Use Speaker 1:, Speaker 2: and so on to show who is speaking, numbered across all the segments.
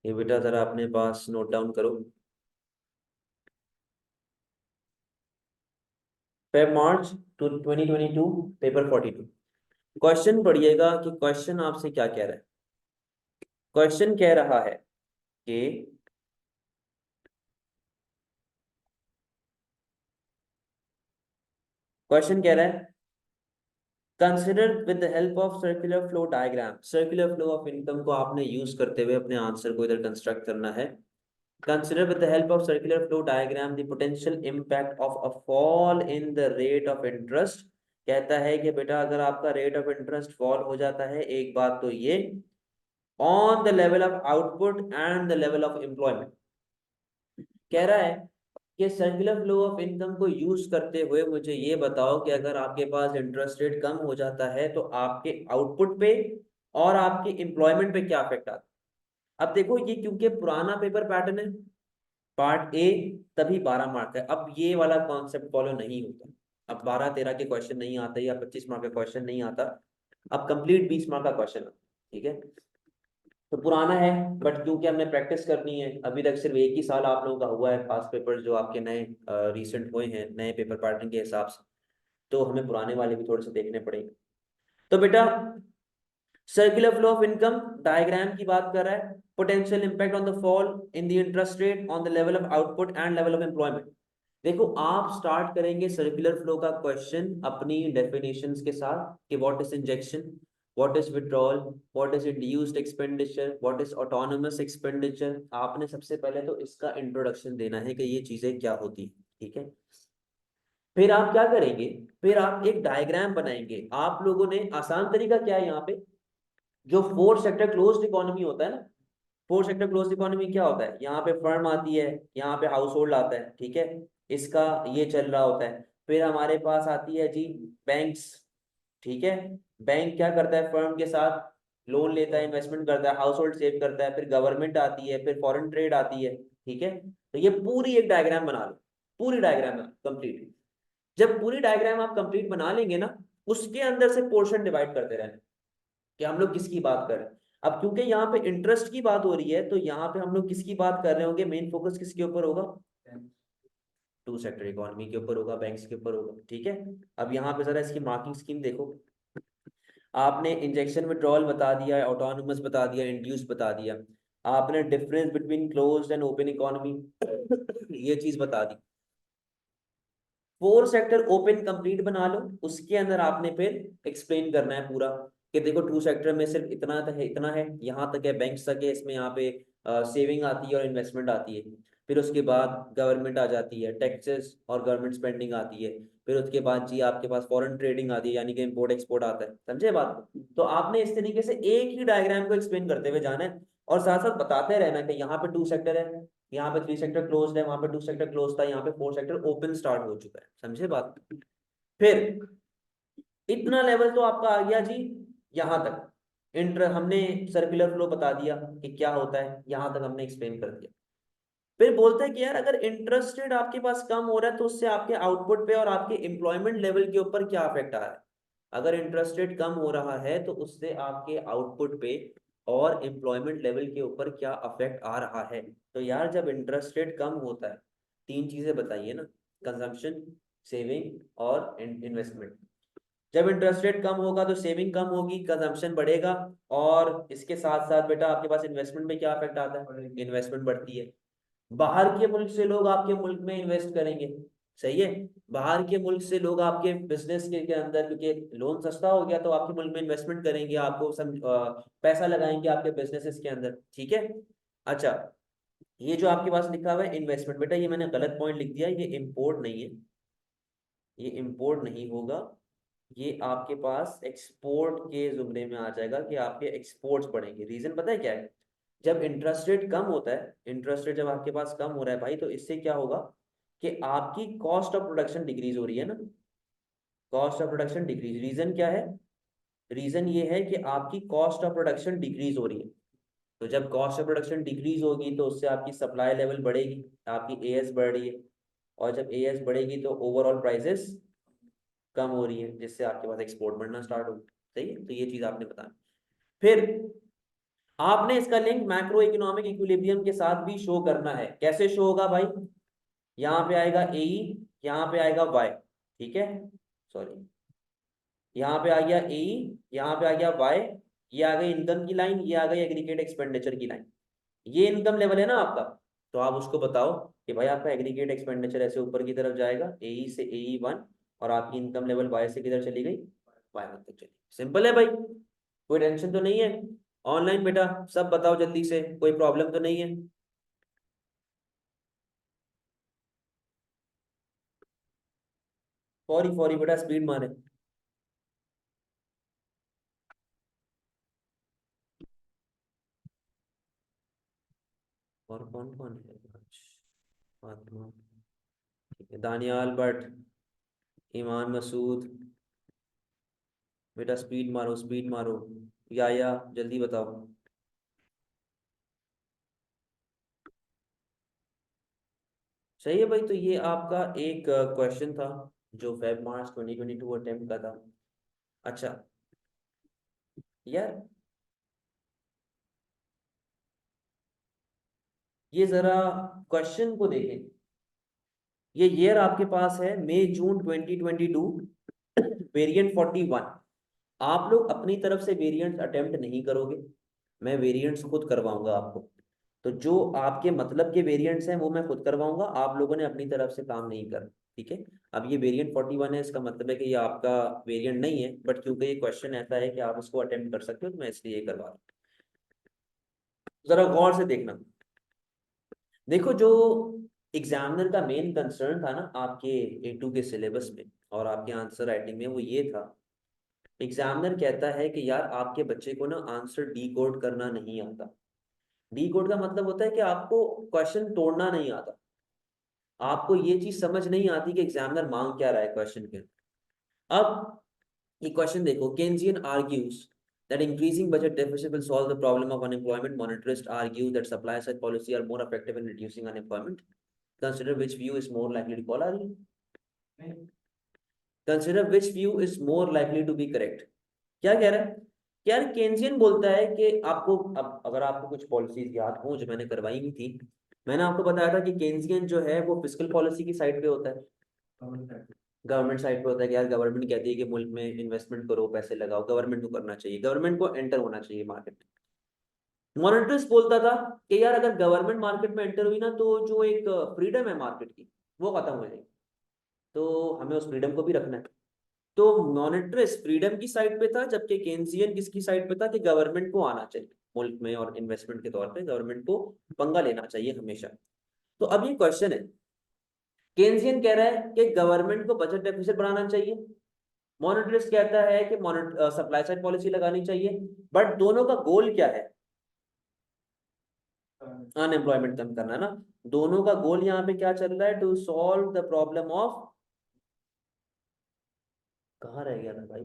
Speaker 1: ये बेटा जरा अपने पास नोट डाउन करो। Feb March 2022 paper 42। क्वेश्चन पढ़िएगा कि क्वेश्चन आपसे क्या कह रहा है। क्वेश्चन कह रहा है कि क्वेश्चन कह रहा है consider with the help of circular flow diagram. Circular flow of income को आपने यूज करते हुए अपने आंसर को इधर कंस्ट्रक्ट करना है। Consider with the help of circular flow diagram the potential impact of a fall in the rate of interest। कहता है कि बेटा अगर आपका रेट ऑफ इंटरेस्ट फॉल हो जाता है, एक बात तो ये, on the level of output and the level of employment. कह रहा है कि सर्कुलर फ्लो ऑफ इनकम को यूज करते हुए मुझे ये बताओ कि अगर आपके पास इंटरेस्ट रेट कम हो जाता है तो आपके आउटपुट पे और आपके एम्प्लॉयमेंट पे क्या इफेक्ट आता है। अब देखो ये क्योंकि पुराना पेपर पैटर्न है, पार्ट ए, तभी 12 मार्क है। अब ये वाला कॉन्सेप्ट फॉलो नहीं होता। अब 12-13 के क्वेश्चन नहीं आते या 25 मार्क का क्वेश्चन नहीं आता। अब कंप्लीट 20 मार्क का क्वेश्चन आता। ठीक है, तो पुराना है, बट क्योंकि हमने प्रैक्टिस करनी है, अभी तक सिर्फ एक ही साल आप लोगों का हुआ है पास पेपर जो आपके नए रिसेंट हुए हैं नए पेपर पैटर्न के हिसाब से, तो हमें पुराने वाले भी थोड़े से देखने पड़ेंगे। तो बेटा circular flow of income diagram की बात कर रहा है, potential impact on the fall in the interest rate on the level of output and level of employment. देखो आप स्टार्ट करेंगे सर्कुलर फ्लो का क्वेश्चन अपनी डेफिनेशंस के साथ कि what is injection, what is withdrawal, what is induced expenditure, what is autonomous expenditure. आपने सबसे पहले तो इसका इंट्रोडक्शन देना है कि ये चीजें क्या होती है। ठीक है, फिर आप क्या करेंगे, फिर आप एक डायग्राम बनाएंगे। आप लोगों ने आसान तरीका क्या है, यहाँ पे जो फोर्थ सेक्टर क्लोज्ड इकोनॉमी होता है ना, फोर्थ सेक्टर क्लोज्ड इकोनॉमी क्या होता है, यहाँ पे फर्म आती है, यहाँ पे हाउस होल्ड आता है, ठीक है, इसका ये चल रहा होता है। फिर हमारे पास आती है जी बैंक्स। ठीक है, बैंक क्या करता है, फर्म के साथ लोन लेता है, इन्वेस्टमेंट करता है, हाउस होल्ड सेव करता है। फिर गवर्नमेंट आती है, फिर फॉरेन ट्रेड आती है। ठीक है, तो ये पूरी एक डायग्राम बना लो, पूरी डायग्राम कंप्लीट। जब पूरी डायग्राम आप कंप्लीट बना लेंगे ना, उसके अंदर से पोर्शन डिवाइड करते रहना कि हम लोग किसकी बात कर रहे हैं। अब क्योंकि यहाँ पे इंटरेस्ट की बात हो रही है, तो यहाँ पे हम लोग किसकी बात कर रहे होंगे, मेन फोकस किसके ऊपर होगा, टू सेक्टर इकोनॉमी के ऊपर होगा, बैंक्स के ऊपर होगा। ठीक है, अब यहाँ पे जरा इसकी मार्किंग स्कीम देखो। आपने इंजेक्शन विड्रॉल बता दिया, ऑटोनोमस बता दिया, इंड्यूस बता दिया, आपने difference between closed end open economy ये चीज बता दी। फोर सेक्टर ओपन कंप्लीट बना लो, उसके अंदर आपने फिर एक्सप्लेन करना है पूरा कि देखो टू सेक्टर में सिर्फ इतना तक है, इतना है, यहाँ तक है, बैंक्स तक है, इसमें यहाँ पे सेविंग आती है और इन्वेस्टमेंट आती है। फिर उसके बाद गवर्नमेंट आ जाती है, टैक्सेस और गवर्नमेंट स्पेंडिंग आती है। फिर उसके बाद जी आपके पास फॉरेन ट्रेडिंग आती है, यानी कि इम्पोर्ट एक्सपोर्ट आता है। समझे बात को? तो आपने इस तरीके से एक ही डायग्राम को एक्सप्लेन करते हुए जाना है और साथ साथ बताते रहना कि यहाँ पे टू सेक्टर है, यहाँ पे थ्री सेक्टर क्लोज्ड है, वहां पे टू सेक्टर क्लोज था, यहाँ पे फोर सेक्टर ओपन स्टार्ट हो चुका है। समझे बात? फिर इतना लेवल तो आपका आ गया जी, यहाँ तक इंटर हमने सर्कुलर फ्लो बता दिया कि क्या होता है, यहाँ तक हमने एक्सप्लेन कर दिया। फिर बोलते हैं कि यार अगर इंटरेस्ट रेट आपके पास कम हो रहा है तो उससे आपके आउटपुट पे और आपके एम्प्लॉयमेंट लेवल के ऊपर क्या इफेक्ट आ रहा है। अगर इंटरेस्ट रेट कम हो रहा है तो उससे आपके आउटपुट पे और एम्प्लॉयमेंट लेवल के ऊपर क्या इफेक्ट आ रहा है। तो यार जब इंटरेस्ट रेट कम होता है, तीन चीजें बताइए ना, कंजम्पशन, सेविंग और इन्वेस्टमेंट। जब इंटरेस्ट रेट कम होगा तो सेविंग कम होगी, कंजम्पशन बढ़ेगा, और इसके साथ साथ बेटा आपके पास इन्वेस्टमेंट में क्या इफेक्ट आता है, इन्वेस्टमेंट बढ़ती है। बाहर के मुल्क से लोग आपके मुल्क में इन्वेस्ट करेंगे, सही है, बाहर के मुल्क से लोग आपके बिजनेस के अंदर, क्योंकि लोन सस्ता हो गया तो आपके मुल्क में इन्वेस्टमेंट करेंगे, आपको पैसा लगाएंगे आपके बिजनेसेस के अंदर। ठीक है, अच्छा, ये जो आपके पास लिखा हुआ है इन्वेस्टमेंट, बेटा ये मैंने गलत पॉइंट लिख दिया, ये इम्पोर्ट नहीं है, ये इम्पोर्ट नहीं होगा, ये आपके पास एक्सपोर्ट के जुमरे में आ जाएगा कि आपके एक्सपोर्ट्स बढ़ेंगे। रीजन पता है क्या है, जब इंटरेस्ट रेट कम होता है, इंटरेस्ट रेट जब आपके पास कम हो रहा है भाई, तो इससे क्या होगा कि आपकी कॉस्ट ऑफ प्रोडक्शन डिक्रीज हो रही है ना, cost of production decrease. Reason क्या है, रीजन ये है कि आपकी कॉस्ट ऑफ प्रोडक्शन डिक्रीज हो रही है। तो जब कॉस्ट ऑफ प्रोडक्शन डिक्रीज होगी तो उससे आपकी सप्लाई लेवल बढ़ेगी, आपकी एएस बढ़ रही है, और जब एएस बढ़ेगी तो ओवरऑल प्राइसेस कम हो रही है, जिससे आपके पास एक्सपोर्ट बढ़ना स्टार्ट हो। सही है, तो ये चीज आपने बताया। फिर आपने इसका लिंक मैक्रो इकोनॉमिक इक्विलिब्रियम के साथ भी शो करना है। कैसे शो होगा भाई? यहाँ पे आएगा AE, यहाँ पे आएगा Y, ठीक है, सॉरी, यहाँ पे आ गया AE, यहाँ पे आ गया Y, ये आ गई इनकम की लाइन, ये आ गई एग्रीगेट एक्सपेंडिचर की लाइन। ये इनकम लेवल है ना आपका, तो आप उसको बताओ कि भाई आपका एग्रीगेट एक्सपेंडिचर ऐसे ऊपर की तरफ जाएगा AE से AE1, और आपकी इनकम लेवल Y से किधर चली गई? Y1 तक चली। सिंपल है भाई, कोई टेंशन तो नहीं है। ऑनलाइन बेटा सब बताओ जल्दी से, कोई प्रॉब्लम तो नहीं है? फौरी फौरी बेटा स्पीड मारे। और कौन कौन है? फातिमा, ठीक है, दानियाल भट्ट, ईमान मसूद, बेटा स्पीड मारो स्पीड मारो। या जल्दी बताओ। सही है भाई, तो ये आपका एक क्वेश्चन था जो फेब मार्च 2022 अटेम्प्ट का था। अच्छा यार, ये जरा क्वेश्चन को देखें। ये ईयर आपके पास है मई जून 2022, वेरिएंट 41। आप लोग अपनी तरफ से वेरिएंट्स अटेम्प्ट नहीं करोगे, मैं वेरिएंट्स खुद करवाऊंगा आपको। तो जो आपके मतलब के वेरिएंट्स हैं वो मैं खुद करवाऊंगा, आप लोगों ने अपनी तरफ से काम नहीं करना, ठीक है। अब ये वेरिएंट 41 है, इसका मतलब है कि ये आपका वेरिएंट नहीं है, बट क्योंकि ये क्वेश्चन ऐसा है कि आप उसको अटेम्प्ट कर सकते हो, तो मैं इसलिए ये करवा रहा हूँ। जरा गौर से देखना। देखो, जो एग्जामिनर का मेन कंसर्न था ना आपके A2 के सिलेबस में और आपके आंसर राइटिंग में, वो ये था, एग्जामिनर कहता है कि यार आपके बच्चे को ना आंसर डी कोड करना नहीं आता। डी कोड का मतलब होता है कि आपको क्वेश्चन तोड़ना नहीं आता, आपको ये चीज समझ नहीं आती कि एग्जामिनर मांग क्या रहा है क्वेश्चन के। अब ये क्वेश्चन देखो, Keynesian argues that increasing budget deficit will solve the problem of unemployment. Monetarists argue that supply side policy are more effective in reducing unemployment. Consider which view is more likely to call are you? Consider which view is more likely to be correct. क्या कह रहा है? क्या यार, Keynesian बोलता है कि आपको, अब अगर आपको कुछ पॉलिसीज याद हो जो मैंने करवाई हुई थी, मैंने आपको बताया था कि केन्जियन जो है वो फिस्कल पॉलिसी की साइड पे होता है, गवर्नमेंट साइड पे होता है कि यार गवर्नमेंट कहती है कि मुल्क में इन्वेस्टमेंट करो, पैसे लगाओ, गवर्नमेंट को करना चाहिए, गवर्नमेंट को एंटर होना चाहिए मार्केट। मॉनेटरिस्ट बोलता था कि यार अगर गवर्नमेंट मार्केट में एंटर हुई ना, तो जो एक फ्रीडम है मार्केट की वो खत्म हो जाएगी, तो हमें उस फ्रीडम को भी रखना है। तो मॉनेटरिस्ट फ्रीडम की साइड पे था, जबकि केन्जियन किसकी साइड पे था कि गवर्नमेंट को आना चाहिए मुल्क में, और इन्वेस्टमेंट के तौर पे गवर्नमेंट को पंगा लेना चाहिए हमेशा। तो अब ये क्वेश्चन है, केन्जियन कह रहा है कि गवर्नमेंट को बजट डेफिसिट बढ़ाना चाहिए, मॉनेटरिस्ट कहता है कि सप्लाई साइड पॉलिसी लगानी चाहिए, बट दोनों का गोल क्या है? अनएम्प्लॉयमेंट कम करना है ना। दोनों का गोल यहाँ पे क्या चल रहा है? To solve the problem of, कहाँ रह गया था भाई?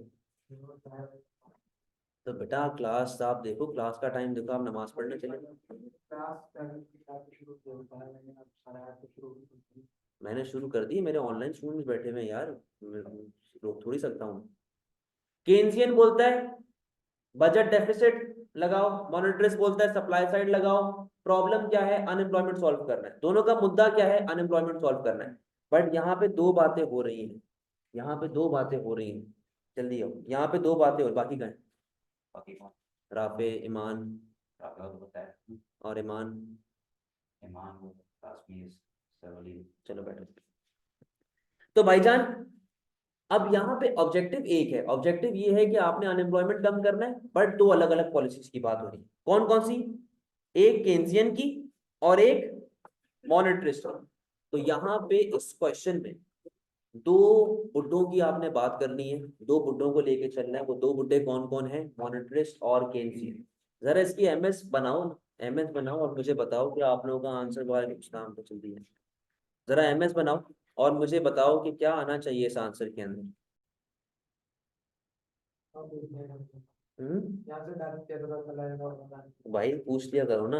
Speaker 1: तो बेटा क्लास आप देखो, क्लास का टाइम देखो, आप नमाज पढ़ने चले। मैंने शुरू कर दी, मेरे ऑनलाइन स्टूडेंट्स बैठे हुए हैं यार, मैं रोक थोड़ी सकता हूँ। केन्जियन बोलता है बजट डेफिसिट लगाओ, मॉनेटरिस्ट बोलता है सप्लाई साइड लगाओ। प्रॉब्लम क्या है? अनएम्प्लॉयमेंट सॉल्व करना है, दोनों का मुद्दा क्या है? अनएम्प्लॉयमेंट सॉल्व करना है। बट यहाँ पे दो बातें हो रही हैं, यहाँ पे दो बातें हो रही हैं, जल्दी आओ, यहाँ पे दो बातें, और बाकी कहें, बाकी कौन? राफे, ईमान, राफे को पता है, और ईमान, ईमान वो काश्मीर सरवली, चलो बैठो। तो भाईजान, अब यहाँ पे ऑब्जेक्टिव एक है, ऑब्जेक्टिव ये है कि आपने अनएम्प्लॉयमेंट कम करना है, बट दो अलग अलग पॉलिसीज की बात हो रही है। कौन कौन सी? एक केन्जियन की और एक मॉनेटरिस्ट की। तो यहाँ पे इस क्वेश्चन में दो बुड्ढों की आपने बात करनी है, दो बुड्ढों को लेके चलना है। वो दो बुड्ढे कौन कौन है? मॉनेटरिस्ट और केन्जियन। जरा इसकी एमएस बनाओ, एमएस बनाओ और मुझे बताओ कि आप लोगों का आंसर बाहर कुछ काम तो जल्दी है। जरा एमएस बनाओ और मुझे बताओ कि क्या आना चाहिए इस आंसर के अंदर। भाई पूछ लिया करो ना।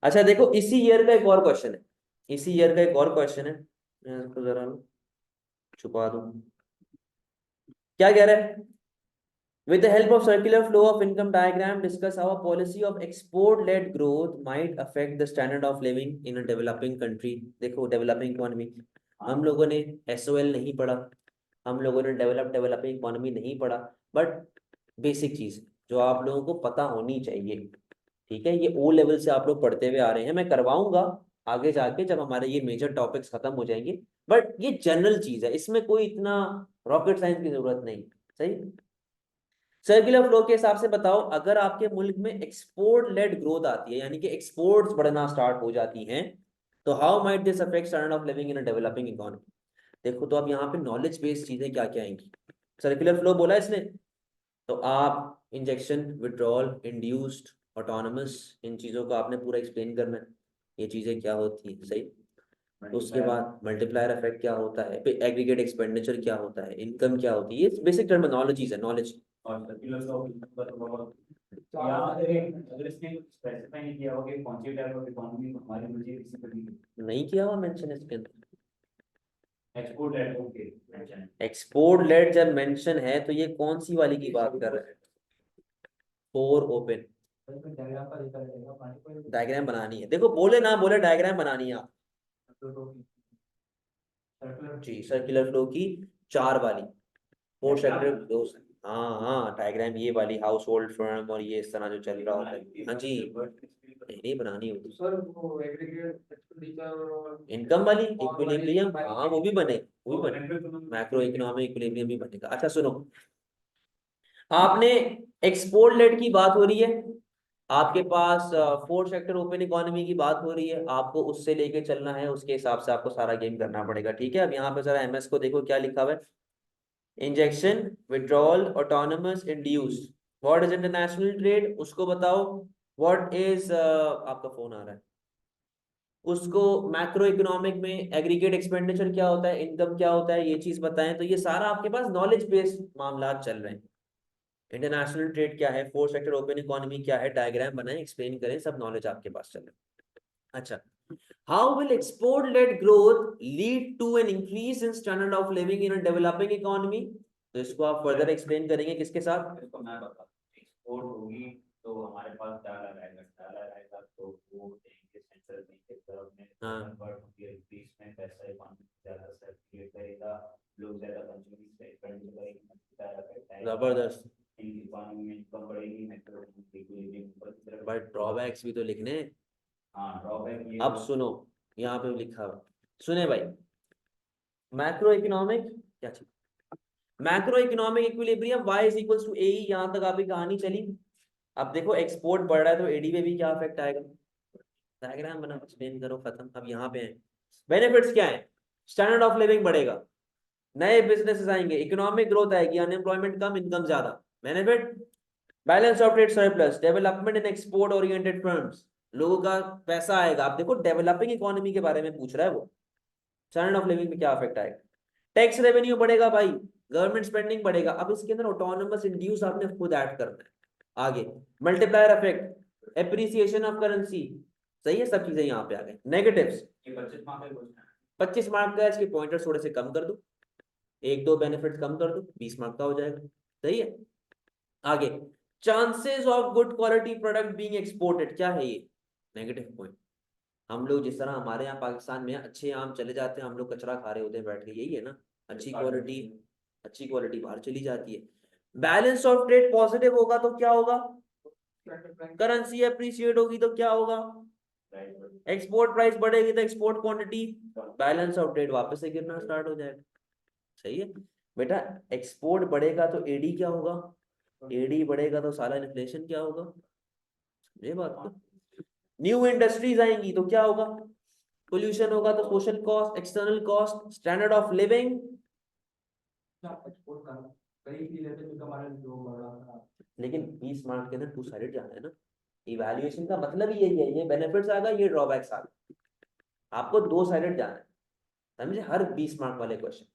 Speaker 1: अच्छा देखो, इसी ईयर का एक और क्वेश्चन है, इसी ईयर का एक और क्वेश्चन है, मैं इसको जरा छुपा दूं। क्या कह रहा है? With the help of circular flow of income diagram, discuss how a policy of export-led growth might affect the standard of living in a developing country. देखो डेवलपिंग इकोनॉमी, हम लोगों ने SOL नहीं पढ़ा, हम लोगों ने डेवलपिंग इकोनॉमी नहीं पढ़ा, बट बेसिक चीज जो आप लोगों को पता होनी चाहिए, ठीक है। ये ओ लेवल से आप लोग पढ़ते हुए आ रहे हैं, मैं करवाऊंगा आगे जाके जब हमारे ये मेजर टॉपिक्स खत्म हो जाएंगे, बट ये जनरल चीज है, इसमें कोई इतना रॉकेट साइंस की जरूरत नहीं। सही। सर्कुलर फ्लो के हिसाब से बताओ, अगर आपके मुल्क में एक्सपोर्ट लेड ग्रोथ आती है, यानी कि एक्सपोर्ट्स बढ़ना स्टार्ट हो जाती हैं, तो how might this affect standard of living in a developing economy. देखो तो अब यहाँ पे नॉलेज बेस्ड चीजें क्या क्या आएंगी। सर्कुलर फ्लो बोला इसने, तो आप इंजेक्शन, विड्रॉल, इंड्यूस्ड, ऑटोनमस, इन चीजों को आपने पूरा एक्सप्लेन करना है, ये चीजें क्या होती है। सही। तो उसके बाद मल्टीप्लायर इफेक्ट क्या होता है, फिर एग्रीगेट एक्सपेंडिचर क्या होता है, इनकम क्या होती है, ये बेसिक टर्मिनोलॉजीज है, नॉलेज।
Speaker 2: और सर्कुलर लॉ या अगर इसने स्पेसिफाई नहीं किया हो कि कौन सी टाइप ऑफ इकोनॉमी हमारी मर्जी है किसी पर
Speaker 1: नहीं किया हुआ मेंशन इसके अंदर।
Speaker 2: Export led, okay mention
Speaker 1: export led जब मेंशन है तो ये कौन सी वाली की बात कर रहे हैं। फोर ओपन डायग्राम बनानी है, देखो बोले ना बोले डायग्राम बनानी है आप जी। सर्कुलर फ्लो की चार वाली, फोर सेक्टर फ्लो। हाँ हाँ, डायग्राम ये वाली हाउस होल्ड फर्म और ये इस तरह जो चल रहा होता है। हाँ जी, नहीं बनानी होती
Speaker 3: सर, वो एग्रीगेट एक्सपेंडिचर
Speaker 1: इनकम वाली इक्विलिब्रियम, हाँ वो भी बने, वो भी बने, मैक्रो इकोनॉमिक इक्विलिब्रियम भी बनेगा। अच्छा सुनो, आपने एक्सपोर्ट लेड की बात हो रही है, आपके पास फोर सेक्टर ओपन इकोनॉमी की बात हो रही है, आपको उससे लेके चलना है, उसके हिसाब से आपको सारा गेम करना पड़ेगा। ठीक है, अब यहाँ पे जरा MS को देखो क्या लिखा हुआ है। Injection, withdrawal, autonomous, induced, what is international trade, उसको बताओ। व्हाट इज आपका फोन आ रहा है, उसको मैक्रो इकोनॉमिक में एग्रीगेट एक्सपेंडिचर क्या होता है, इनकम क्या होता है, ये चीज बताएं। तो ये सारा आपके पास नॉलेज बेस्ड मामला चल रहे हैं। इंटरनेशनल ट्रेड क्या है, फोर सेक्टर ओपन इकोनॉमी क्या है, डायग्राम बनाएं, एक्सप्लेन करें, सब नॉलेज आपके पास चल रहा है। अच्छा, how will export led growth lead to an increase in standard of living in a developing economy. तो इसको आप फर्दर एक्सप्लेन करेंगे किसके साथ।
Speaker 2: इसको मैं बताता हूं। एक्सपोर्ट होगी तो हमारे पास डॉलर आएगा, डॉलर आएगा तो वो देंगे सेंट्रल बैंक के तरफ में,
Speaker 1: हाँ,
Speaker 2: कन्वर्ट होकर रुपीस में, पैसा इकोनॉमी ज्यादा सर्कुलेट करेगा, लोग ज्यादा कंज्यूम करेंगे,
Speaker 1: जबरदस्त।
Speaker 2: इकोनॉमी में इनकम बढ़ेगी, मैक्रो इक्विलिब्रियम ऊपर की तरफ।
Speaker 1: भाई ड्रॉबैक्स भी तो लिखने हैं।
Speaker 2: हाँ ड्रॉबैक ये
Speaker 1: अब सुनो, यहाँ पे लिखा हुआ, सुने भाई, मैक्रो इकोनॉमिक क्या चीज, macro economic equilibrium y is equals to A, यहां तक आपकी कहानी चली। अब देखो एक्सपोर्ट बढ़ रहा है तो AD पे भी क्या इफेक्ट आएगा, डायग्राम बना, एक्सप्लेन करो, खत्म। अब यहाँ पे है बेनिफिट्स क्या है, स्टैंडर्ड ऑफ लिविंग बढ़ेगा, नए बिजनेसेस आएंगे, इकोनॉमिक ग्रोथ आएगी, अनएम्प्लॉयमेंट कम, इनकम ज्यादा। Benefit, balance of trade surplus, development in export oriented firms, लोगों का पैसा आएगा। आप देखो डेवलपिंग इकोनॉमी के बारे में पूछ रहा है वो, स्टैंडर्ड ऑफ लिविंग में क्या इफेक्ट आएगा, टैक्स रेवेन्यू बढ़ेगा भाई, गवर्नमेंट स्पेंडिंग बढ़ेगा। अब इसके अंदर ऑटोनमस इंड्यूस आपने खुद ऐड करना है। आगे multiplier effect, appreciation of currency, सही है, सब चीजें यहाँ पे आ गए। नेगेटिव्स,
Speaker 2: ये 25 मार्क का क्वेश्चन है।
Speaker 1: 25 मार्क का, इसके पॉइंटर्स थोड़े से कम कर दो, एक दो बेनिफिट कम कर दो, 20 मार्क का हो जाएगा। सही है। आगे, chances of good quality product being exported, क्या है ये, नेगेटिव पॉइंट। हम लोग जिस तरह हमारे यहाँ पाकिस्तान में अच्छे आम चले जाते हैं, हम लोग कचरा खा रहे होते हैं बैठ के, यही है ना, अच्छी क्वालिटी बाहर चली जाती है। बैलेंस ऑफ ट्रेड पॉजिटिव होगा तो क्या होगा, करेंसी अप्रिशिएट होगी तो क्या होगा, एक्सपोर्ट प्राइस बढ़ेगी तो export quantity, balance of trade वापस से गिरना स्टार्ट हो जाएगा। सही है बेटा, एक्सपोर्ट बढ़ेगा तो AD क्या होगा, AD बढ़ेगा तो साला इन्फ्लेशन क्या होगा, ये बात को। न्यू इंडस्ट्रीज आएंगी तो क्या होगा, पोल्यूशन होगा तो social cost, external cost, standard of living. लेकिन 20 मार्क के अंदर टू साइडेड जाना है ना, इवैल्यूएशन का मतलब ही यही है, ये बेनिफिट्स आ गए, ये ड्रॉबैक्स आ गए, आपको दो साइडेड जाना है, समझे, हर 20 मार्क वाले क्वेश्चन।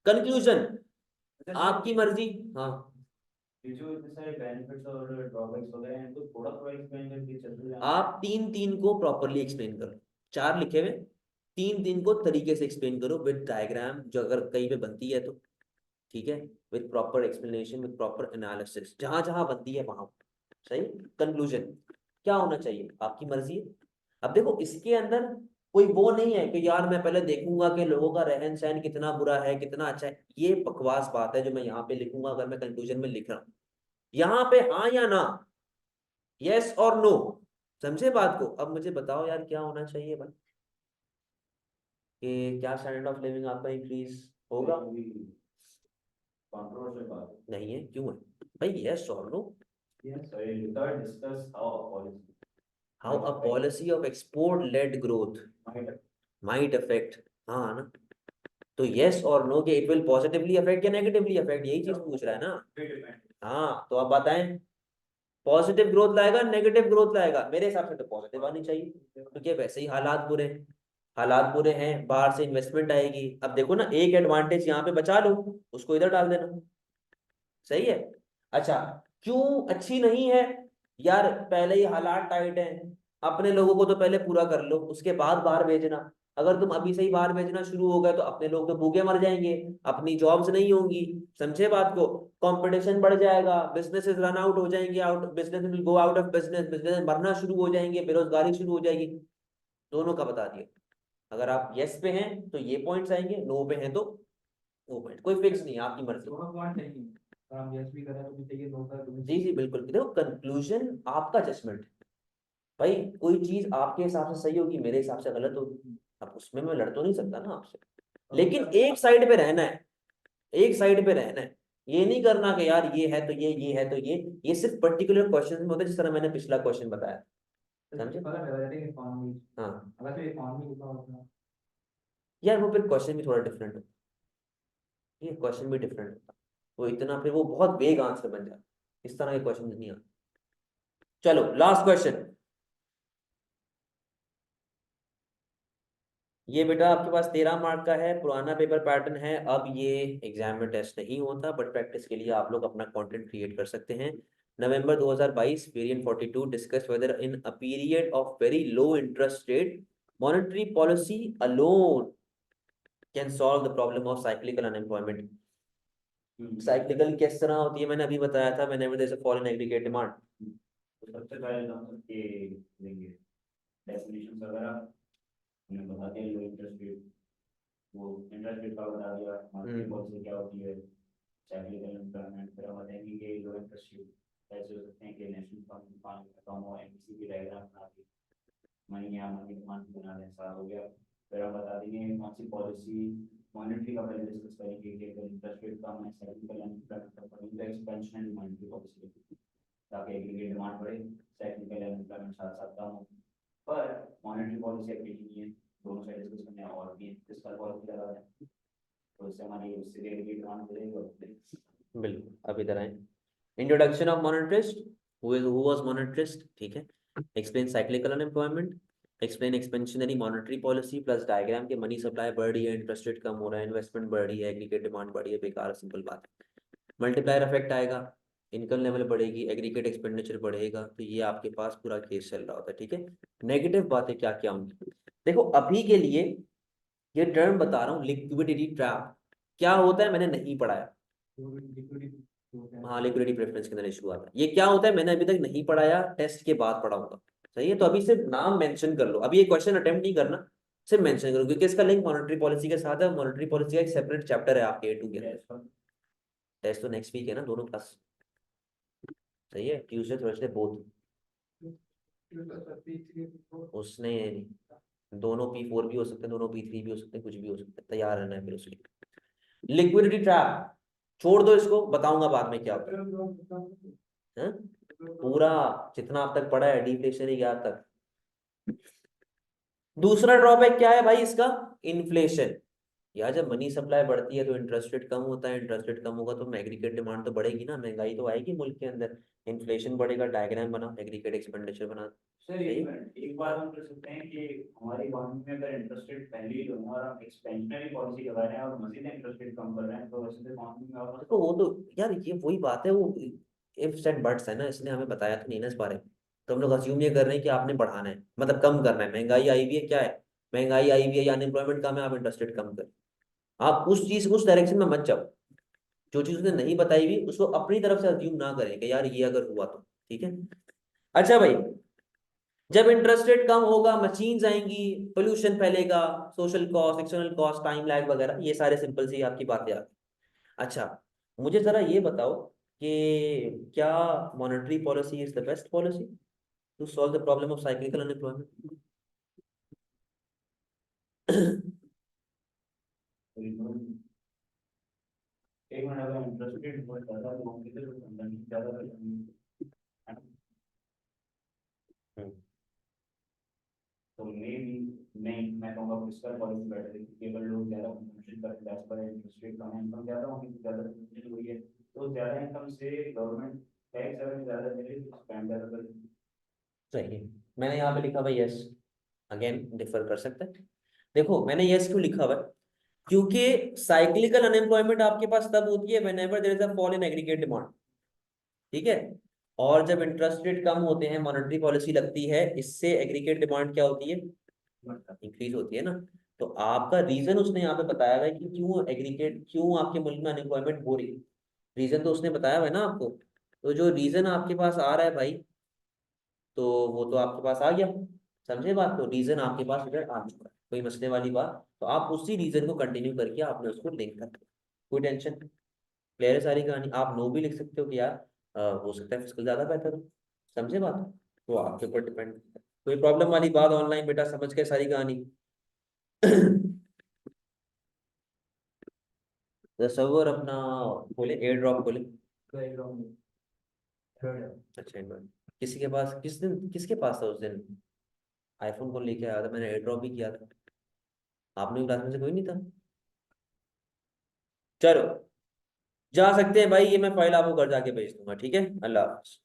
Speaker 1: कंक्लूजन, आपकी मर्जी। हाँ,
Speaker 2: ये जो इतने सारे बेनिफिट्स और ड्रॉबैक्स वगैरह हैं तो थोड़ा थोड़ा एक्सप्लेन करके चलते जाएं।
Speaker 1: आप तीन तीन को प्रॉपरली एक्सप्लेन करो, चार लिखे हुए, तीन तीन को तरीके से एक्सप्लेन करो विद डायग्राम, जो अगर कहीं पे बनती है तो। ठीक है, with proper explanation, with proper analysis, जहां जहां बनती है वहां। सही। कंक्लूजन क्या होना चाहिए, आपकी मर्जी है। अब देखो इसके अंदर कोई वो नहीं है कि यार मैं पहले देखूंगा कि लोगों का रहन सहन कितना बुरा है कितना अच्छा है, ये बकवास बात है जो मैं यहाँ पे लिखूंगा अगर मैं कंक्लूजन में लिख रहा हूँ। यहाँ पे हाँ या ना, यस और नो, समझे बात को। अब मुझे बताओ यार क्या होना चाहिए भाई, कि क्या स्टैंडर्ड ऑफ लिविंग आपका इंक्रीज होगा।
Speaker 2: कंट्रोवर्शियल बात
Speaker 1: नहीं है, क्यों है भाई, यस और नो।
Speaker 2: है। So you third discuss how a policy
Speaker 1: how a policy of export led growth
Speaker 2: might
Speaker 1: might affect, हाँ ना, तो यस और नो के इट विल पॉजिटिवली अफेक्ट या नेगेटिवली अफेक्ट, यही चीज पूछ रहा है ना।
Speaker 2: affect
Speaker 1: हाँ तो आप बताएं, पॉजिटिव ग्रोथ लाएगा नेगेटिव ग्रोथ लाएगा, मेरे हिसाब से तो पॉजिटिव आनी चाहिए, क्योंकि वैसे ही हालात बुरे हैं, हालात बुरे हैं, बाहर से इन्वेस्टमेंट आएगी। अब देखो ना, एक एडवांटेज यहाँ पे बचा लो, उसको इधर डाल देना। सही है। अच्छा, क्यों अच्छी नहीं है, यार पहले ही हालात टाइट हैं, अपने लोगों को तो पहले पूरा कर लो उसके बाद बाहर भेजना। अगर तुम अभी से ही बाहर भेजना शुरू हो गए तो अपने लोग तो भूखे मर जाएंगे, अपनी जॉब्स नहीं होंगी, समझे बात को। कंपटीशन बढ़ जाएगा, बिजनेसेस रन आउट हो जाएंगे, out business will go out of business, business मरना शुरू हो जाएंगे, बेरोजगारी शुरू हो जाएगी। दोनों का बता दिया। अगर आप यस पे हैं तो ये पॉइंट्स आएंगे, नो पे हैं तो वो पॉइंट, कोई फिक्स नहीं है, आपकी मर्जी।
Speaker 3: दोनों पॉइंट चाहिए, अगर हम यस भी करें तो भी चाहिए, नो करें तो भी
Speaker 1: जी जी बिल्कुल, देखो कंक्लूजन आपका जजमेंट भाई, कोई चीज आपके हिसाब से सही होगी, मेरे हिसाब से गलत होगी, अब उसमें मैं लड़ तो नहीं सकता ना आपसे। लेकिन एक साइड पे रहना है, एक साइड पे रहना है, ये नहीं करना कि यार ये है तो ये है तो ये सिर्फ पर्टिकुलर क्वेश्चन में होता है, जिस तरह मैंने पिछला क्वेश्चन बताया। समझे।
Speaker 3: गलत है, वैसे इकोनॉमी,
Speaker 1: हाँ
Speaker 3: अगर तो इकोनॉमी लिखा होता है
Speaker 1: यार, वो फिर क्वेश्चन भी थोड़ा डिफरेंट होता है, ये क्वेश्चन भी डिफरेंट होता है, वो इतना फिर वो बहुत वेग आंसर बन जाता है, इस तरह के क्वेश्चन नहीं आते। चलो लास्ट क्वेश्चन, ये बेटा आपके पास 13 मार्क का है, पुराना पेपर पैटर्न है, अब ये एग्जाम में टेस्ट नहीं होता, बट प्रैक्टिस के लिए आप लोग अपना कंटेंट क्रिएट कर सकते हैं। November 2022 variant 42 discuss whether in a period of very low interest rate monetary policy alone can solve the problem of cyclical unemployment. Cyclical किस तरह होती है, मैंने अभी बताया था, मैंने there is a fall in aggregate demand.
Speaker 2: तो सबसे पहले तो हम सबके देंगे डेफिनेशंस वगैरह, हमने बता दिया लो इंटरेस्ट रेट, वो इंटरेस्ट रेट का बता दिया, मॉनेटरी पॉलिसी क्या होती है, साइक्लिकल एम्प्लॉयमेंट, फिर हम बताएंगे कि लो इंटरेस्ट रेट कैसे हो सकते हैं, कि नेशनल फंड अकाउंट हो, एमपीसी की डायग्राम बना के मनी या मनी डिमांड बना दें, सारा हो गया। फिर हम बता देंगे कौन सी पॉलिसी मॉनेटरी का पहले डिस्कस करेंगे कि अगर इंटरेस्ट रेट कम है, साइक्लिकल एम्प्लॉयमेंट का पढ़ेंगे, एक्सपेंशन एंड मॉनेटरी पॉलिसी ताकि एग्रीगेट डिमांड बढ़े, साइक्लिकल एम्प्लॉयमेंट साथ साथ कम हो। पर मॉनेटरी पॉलिसी अकेली नहीं है, दोनों साइड डिस्कस करने हैं, और भी फिस्कल पॉलिसी लगा है, तो इससे हमारी उससे एग्रीगेट डिमांड बढ़ेगी।
Speaker 1: बिल्कुल, अब इधर आए, इंट्रोडक्शन ऑफ मोनेटरिस्ट, हु वाज मोनेटरिस्ट, ठीक है, explain cyclical unemployment, explain expansionary monetary policy plus diagram के मनी सप्लाई बढ़ रही है, इंटरेस्ट रेट कम हो रहा है, इन्वेस्टमेंट बढ़ रही है, एग्रीगेट डिमांड बढ़ी है, बेकार सिंपल बात है। मल्टीप्लायर इफेक्ट आएगा, इनकम लेवल बढ़ेगी, एग्रीगेट एक्सपेंडिचर बढ़ेगा, तो ये आपके पास पूरा केस चल रहा होता है, ठीक है। नेगेटिव बातें क्या क्या होंगी, देखो अभी के लिए ये टर्म बता रहा हूँ, लिक्विडिटी ट्रैप क्या होता है मैंने नहीं पढ़ाया।
Speaker 3: लिक्विडिटी होता है।
Speaker 1: हाँ, लिक्विडिटी प्रेफरेंस के अंदर इशू आता है, ये क्या होता है मैंने अभी तक नहीं पढ़ाया, टेस्ट के बाद पढ़ाऊंगा। सही है, तो अभी सिर्फ नाम मेंशन कर लो, अभी ये क्वेश्चन अटेम्प्ट नहीं करना, सिर्फ मेंशन करो, क्योंकि इसका लिंक मॉनेटरी पॉलिसी के साथ है, मॉनेटरी पॉलिसी का एक सेपरेट चैप्टर है आपके A2 के अंदर। टेस्ट तो नेक्स्ट वीक है ना, दोनों क्लास। सही है, ट्यूसडे थर्सडे बोथ। उसने दोनों P4 भी हो सकते हैं, दोनों P3 भी हो सकते हैं, कुछ भी हो सकता है, तैयार रहना है फिर उसके लिए। लिक्विडिटी ट्रैप छोड़ दो, इसको बताऊंगा बाद में क्या होता है, पूरा जितना अब तक पढ़ा है डिफ्लेशनरी गया तक। दूसरा ड्रॉबैक क्या है भाई इसका, इन्फ्लेशन। यार जब मनी सप्लाई बढ़ती है तो इंटरेस्ट रेट कम होता है, इंटरेस्ट रेट कम होगा तो एग्रीगेट डिमांड तो बढ़ेगी ना, महंगाई तो आएगी मुल्क के अंदर, इन्फ्लेशन बढ़ेगा, डायग्राम बना, एग्रीगेट एक्सपेंडिचर बना।
Speaker 2: सर एक बात हम कर सकते हैं कि हमारी इकोनॉमी में अगर इंटरेस्ट रेट पहले ही लो है और हम एक्सपेंशनरी पॉलिसी लगा रहे हैं और मजीद इंटरेस्ट रेट कम कर रहे हैं, तो वैसे तो इकोनॉमी में और
Speaker 1: तो वो तो यार ये वही बात है, वो इफ्स एंड बट्स है ना, इसने हमें बताया तो नहीं ना इस बारे में, तो हम लोग अज्यूम ये कर रहे हैं कि आपने बढ़ाना है, मतलब कम करना है, महंगाई आई हुई है, क्या है महंगाई आई हुई है या अनएम्प्लॉयमेंट कम है, आप इंटरेस्ट रेट कम करें, आप उस चीज उस डायरेक्शन में मत जाओ। जो चीज उसने नहीं बताई हुई उसको अपनी तरफ से अज्यूम ना करें कि यार ये अगर हुआ तो, ठीक है। अच्छा भाई, जब इंटरेस्ट रेट कम होगा, मशीन्स आएंगी, पोल्यूशन फैलेगा, social cost, external cost, time lag वगैरह, ये सारे सिंपल सी आपकी बातें आ गई। अच्छा, मुझे जरा ये बताओ कि क्या monetary policy is the best policy to solve the problem of cyclical unemployment?
Speaker 2: तो एक मिनट, अगर इंटरेस्ट रेट बहुत ज़्यादा होंगे तो कंपनी ज़्यादा करेंगी, तो मे भी मैं कहूँगा फिस्कल पॉलिसी बेटर है, क्योंकि अगर लोग ज़्यादा कंजम्पशन करें, दैट्स व्हाई इंटरेस्ट रेट कम है, इनकम ज़्यादा होगी तो ज़्यादा कंजम्पशन हुई है, तो ज़्यादा इनकम से गवर्नमेंट टैक्स अगर ज़्यादा दे तो स्पेंड ज़्यादा करेगी।
Speaker 1: सही है। मैंने यहाँ पे लिखा भाई यस, अगेन डिफर कर सकते हैं। देखो मैंने यस क्यों लिखा हुआ है, क्योंकि साइक्लिकल अनएम्प्लॉयमेंट आपके पास तब होती है whenever there is a fall in aggregate demand, ठीक है। और जब इंटरेस्ट रेट कम होते हैं, मॉनेटरी पॉलिसी लगती है, इससे एग्रीगेट डिमांड क्या होती है, इंक्रीज होती है ना। तो आपका रीजन उसने यहाँ पे बताया हुआ है कि क्यों एग्रीगेट, क्यों आपके मुल्क में अनएम्प्लॉयमेंट हो रही है, रीजन तो उसने बताया हुआ है ना आपको। तो जो रीजन आपके पास आ रहा है भाई, तो वो तो आपके पास आ गया, समझे बात, तो रीजन आपके पास उधर आ चुका है, कोई मसले वाली बात। तो आप उसी रीजन को कंटिन्यू करके आपने उसको लिंक कर दिया, कोई टेंशन। क्लियर है सारी कहानी। आप नो भी लिख सकते हो कि यार हो सकता है फिजिकल ज्यादा बेहतर हो, समझे बात, तो आपके ऊपर डिपेंड। कोई प्रॉब्लम वाली बात ऑनलाइन बेटा समझ के सारी कहानी। सर्वर अपना खोले, एयर ड्रॉप खोले। अच्छा Android। किसी के पास, किस दिन किसके पास था उस दिन, आईफोन को लेके आया था, मैंने एयर ड्रॉप भी किया था, आपने क्लास में से कोई नहीं था। चलो जा सकते हैं भाई, ये मैं फाइल आपको घर जाके भेज दूंगा, ठीक है। अल्लाह हाफिज़।